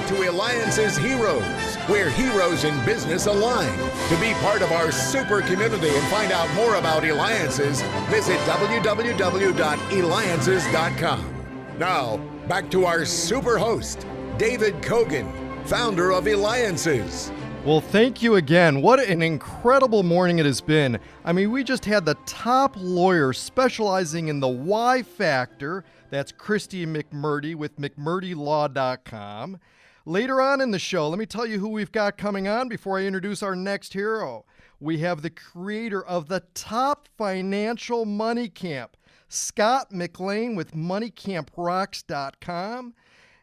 to Eliances Heroes, where heroes in business align. To be part of our super community and find out more about Eliances, visit www.Eliances.com. Now, back to our super host, David Cogan, founder of Eliances. Well, thank you again. What an incredible morning it has been. I mean, we just had the top lawyer specializing in the Y factor. That's Christy McMurdy with McMurdyLaw.com. Later on in the show, let me tell you who we've got coming on before I introduce our next hero. We have the creator of the top financial money camp, Scott McLean with MoneyCampRocks.com.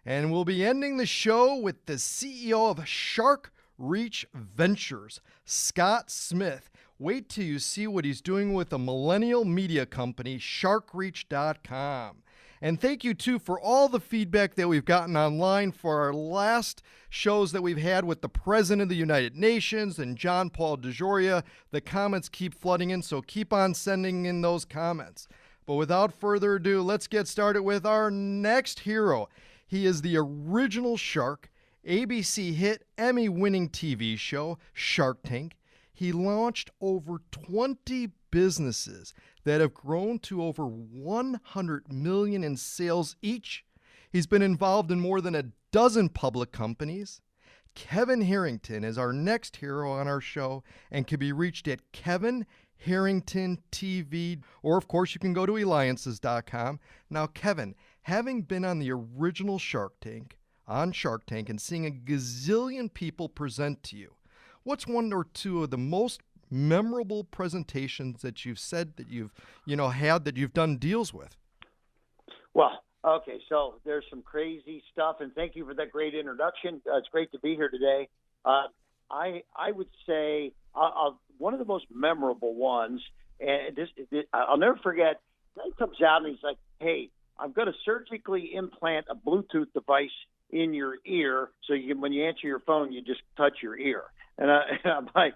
And we'll be ending the show with the CEO of Shark Reach Ventures, Scott Smith. Wait till you see what he's doing with a millennial media company, SharkReach.com. And thank you, too, for all the feedback that we've gotten online for our last shows that we've had with the President of the United Nations and John Paul DeJoria. The comments keep flooding in, so keep on sending in those comments. But without further ado, let's get started with our next hero. He is the original shark, ABC hit, Emmy-winning TV show, Shark Tank. He launched over 20 businesses that have grown to over $100 million in sales each. He's been involved in more than a dozen public companies. Kevin Harrington is our next hero on our show and can be reached at Kevin Harrington TV, or of course you can go to Eliances.com. Now, Kevin, having been on the original Shark Tank, and seeing a gazillion people present to you, what's one or two of the most memorable presentations that you've said that you've had that you've done deals with? Well, okay, so there's some crazy stuff, and thank you for that great introduction. It's great to be here today. I would say one of the most memorable ones, and I'll never forget. Guy comes out and he's like, "Hey, I'm going to surgically implant a Bluetooth device in your ear, so when you answer your phone, you just touch your ear." And I'm like,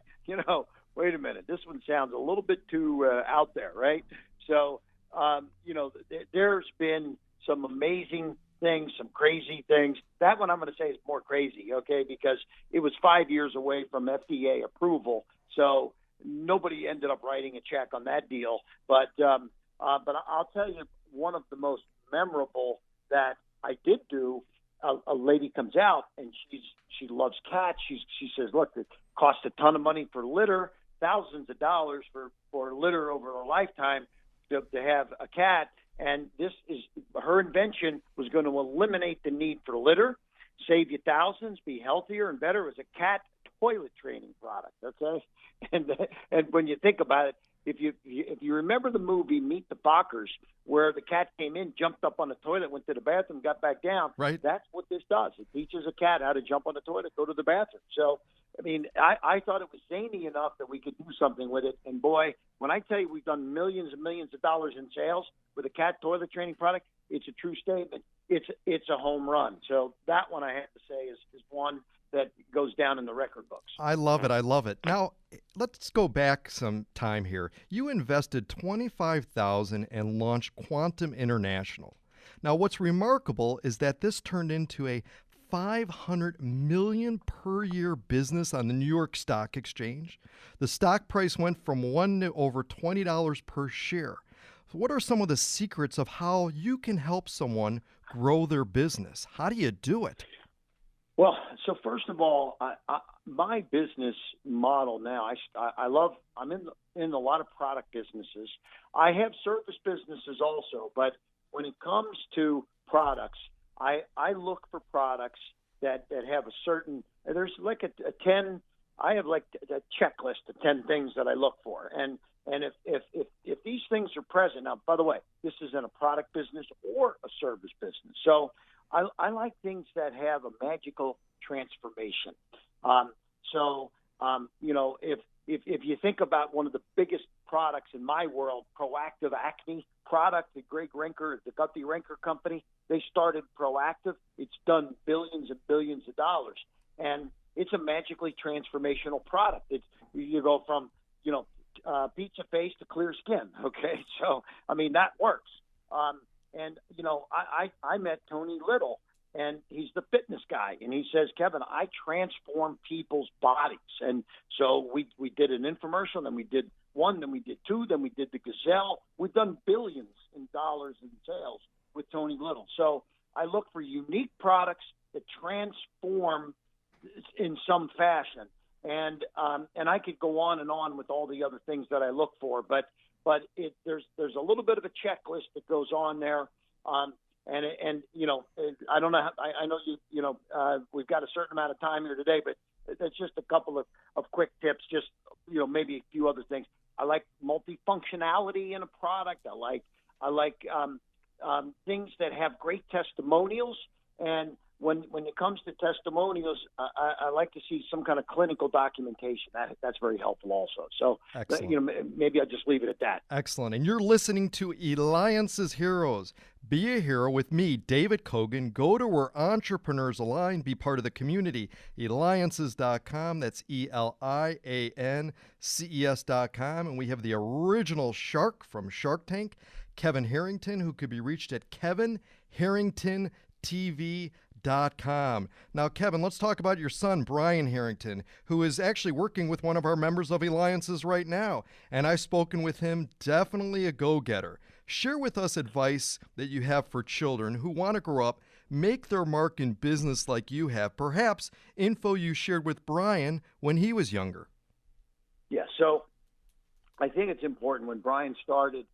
wait a minute, this one sounds a little bit too out there, right? So, there's been some amazing things, some crazy things. That one I'm going to say is more crazy, okay, because it was 5 years away from FDA approval, so nobody ended up writing a check on that deal. But I'll tell you, one of the most memorable that I did do. A lady comes out and she loves cats. She says, "Look, it costs a ton of money for litter, thousands of dollars for litter over a lifetime to have a cat." And this is her invention was going to eliminate the need for litter, save you thousands, be healthier and better. It was a cat toilet training product. Okay, and when you think about it, if you remember the movie Meet the Fockers, where the cat came in, jumped up on the toilet, went to the bathroom, got back down, right? That's what this does. It teaches a cat how to jump on the toilet, go to the bathroom. So, I mean, I thought it was zany enough that we could do something with it. And boy, when I tell you we've done millions and millions of dollars in sales with a cat toilet training product, it's a true statement. It's a home run. So that one I have to say is one that goes down in the record books. I love it. I love it. Now, let's go back some time here. You invested $25,000 and launched Quantum International. Now, what's remarkable is that this turned into a $500 million per year business on the New York Stock Exchange. The stock price went from $1 to over $20 per share. So what are some of the secrets of how you can help someone grow their business? How do you do it? Well, so first of all, my business model now, I'm in a lot of product businesses. I have service businesses also, but when it comes to products, I look for products that have a certain, there's like I have like a checklist of 10 things that I look for. And if these things are present, now, by the way, this is in a product business or a service business. So I like things that have a magical transformation. If you think about one of the biggest products in my world, Proactive Acne product, the Greg Renker, the Guthrie Renker company, they started Proactive. It's done billions and billions of dollars. And it's a magically transformational product. You go from, pizza face to clear skin. Okay. So, I mean, that works. I met Tony Little, and he's the fitness guy. And he says, Kevin, I transform people's bodies. And so we did an infomercial, then we did one, then we did two, then we did the Gazelle. We've done billions in dollars in sales with Tony Little. So I look for unique products that transform in some fashion. And I could go on and on with all the other things that I look for, but there's a little bit of a checklist that goes on there. And you know, I don't know. I know we've got a certain amount of time here today, but it's just a couple of quick tips. Just, you know, maybe a few other things. I like multifunctionality in a product. I like things that have great testimonials. And when it comes to testimonials, I like to see some kind of clinical documentation. That's very helpful also. So, you know, maybe I'll just leave it at that. Excellent. And you're listening to Eliances Heroes. Be a hero with me, David Cogan. Go to where entrepreneurs align. Be part of the community. Eliances.com. That's Eliances.com. And we have the original shark from Shark Tank, Kevin Harrington, who could be reached at kevinharringtontv.com. Now, Kevin, let's talk about your son, Brian Harrington, who is actually working with one of our members of Eliances right now. And I've spoken with him, definitely a go-getter. Share with us advice that you have for children who want to grow up, make their mark in business like you have. Perhaps info you shared with Brian when he was younger. Yeah, so I think it's important when Brian started,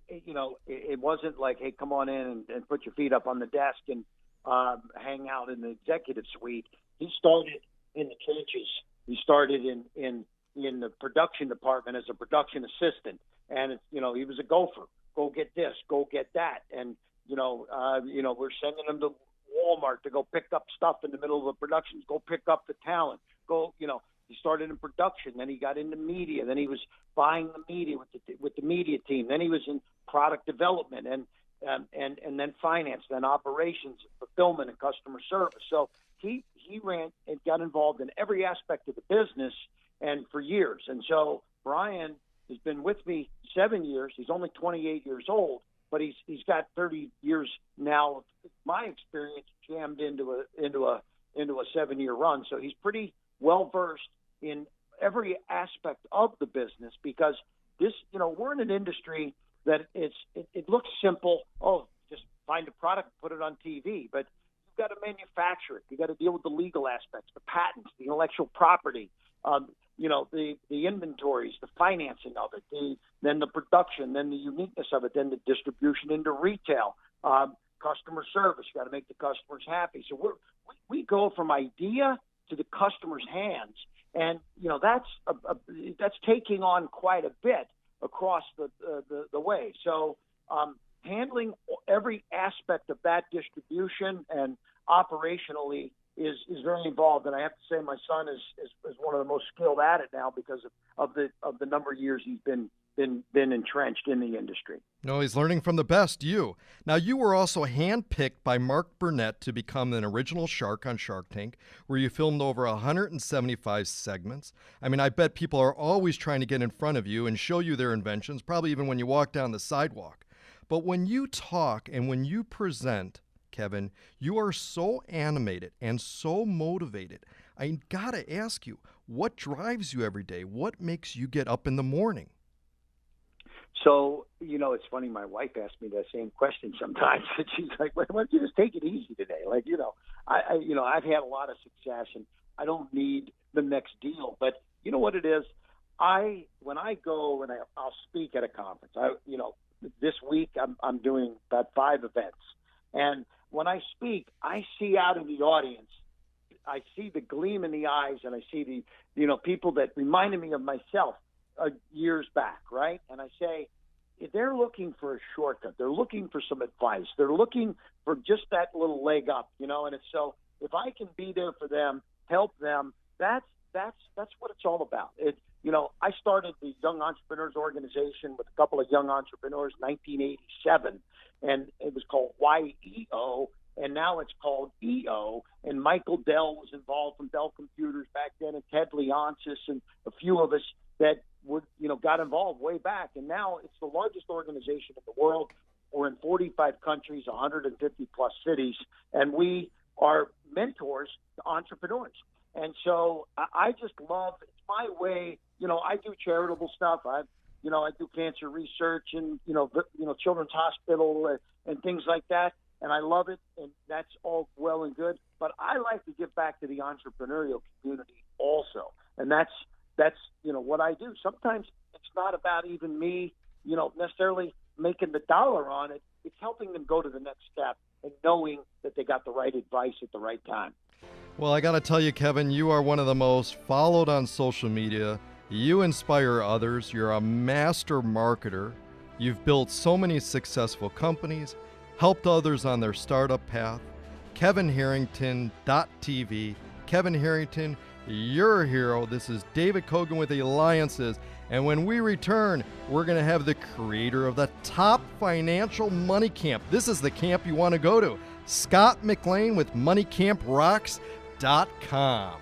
you know, it wasn't like, hey, come on in and put your feet up on the desk and hang out in the executive suite. He started in the trenches. He started in the production department as a production assistant, and it's, you know, he was a gopher. Go get this, go get that, and we're sending him to Walmart to go pick up stuff in the middle of the productions. Go pick up the talent. Go, you know. He started in production, then he got into media, then he was buying the media with the media team, then he was in product development and then finance, then operations, fulfillment, and customer service. So he ran and got involved in every aspect of the business and for years. And so Brian has been with me 7 years. He's only 28 years old, but he's got 30 years now of my experience jammed into a 7-year run. So he's pretty well versed in every aspect of the business, because this, you know, we're in an industry that it looks simple. Oh, just find a product, put it on TV, but you've got to manufacture it. You got to deal with the legal aspects, the patents, the intellectual property, the inventories, the financing of it, then the production, then the uniqueness of it, then the distribution into retail, customer service. You got to make the customers happy. So we go from idea to the customer's hands. And, you know, that's taking on quite a bit across the way. So handling every aspect of that distribution and operationally is very involved. And I have to say my son is one of the most skilled at it now because of the number of years he's been entrenched in the industry. No, he's learning from the best, you. Now, you were also handpicked by Mark Burnett to become an original shark on Shark Tank, where you filmed over 175 segments. I mean, I bet people are always trying to get in front of you and show you their inventions, probably even when you walk down the sidewalk. But when you talk and when you present, Kevin, you are so animated and so motivated. I gotta ask you, what drives you every day? What makes you get up in the morning? So, you know, it's funny. My wife asks me that same question sometimes. She's like, why don't you just take it easy today? Like, you know, I've had a lot of success and I don't need the next deal. But you know what it is? When I go and I'll speak at a conference, this week I'm doing about 5 events. And when I speak, I see out in the audience, I see the gleam in the eyes, and I see the, you know, people that reminded me of myself years back, right? And I say, they're looking for a shortcut. They're looking for some advice. They're looking for just that little leg up, you know. And it's so if I can be there for them, help them, that's what it's all about. You know, I started the Young Entrepreneurs Organization with a couple of young entrepreneurs in 1987, and it was called YEO, and now it's called EO. And Michael Dell was involved from Dell Computers back then, and Ted Eliances, and a few of us that got involved way back. And now it's the largest organization in the world. We're in 45 countries, 150 plus cities, and we are mentors to entrepreneurs. And so I just love, it's my way, I do charitable stuff. I do cancer research and, Children's Hospital and things like that. And I love it. And that's all well and good. But I like to give back to the entrepreneurial community also. And that's what I do. Sometimes it's not about even me, necessarily making the dollar on it. It's helping them go to the next step and knowing that they got the right advice at the right time. Well, I got to tell you, Kevin, you are one of the most followed on social media. You inspire others. You're a master marketer. You've built so many successful companies, helped others on their startup path. KevinHarrington.tv. Kevin Harrington, you're a hero. This is David Cogan with Eliances. And when we return, we're going to have the creator of the top financial money camp. This is the camp you want to go to. Scott McLean with MoneyCampRocks.com.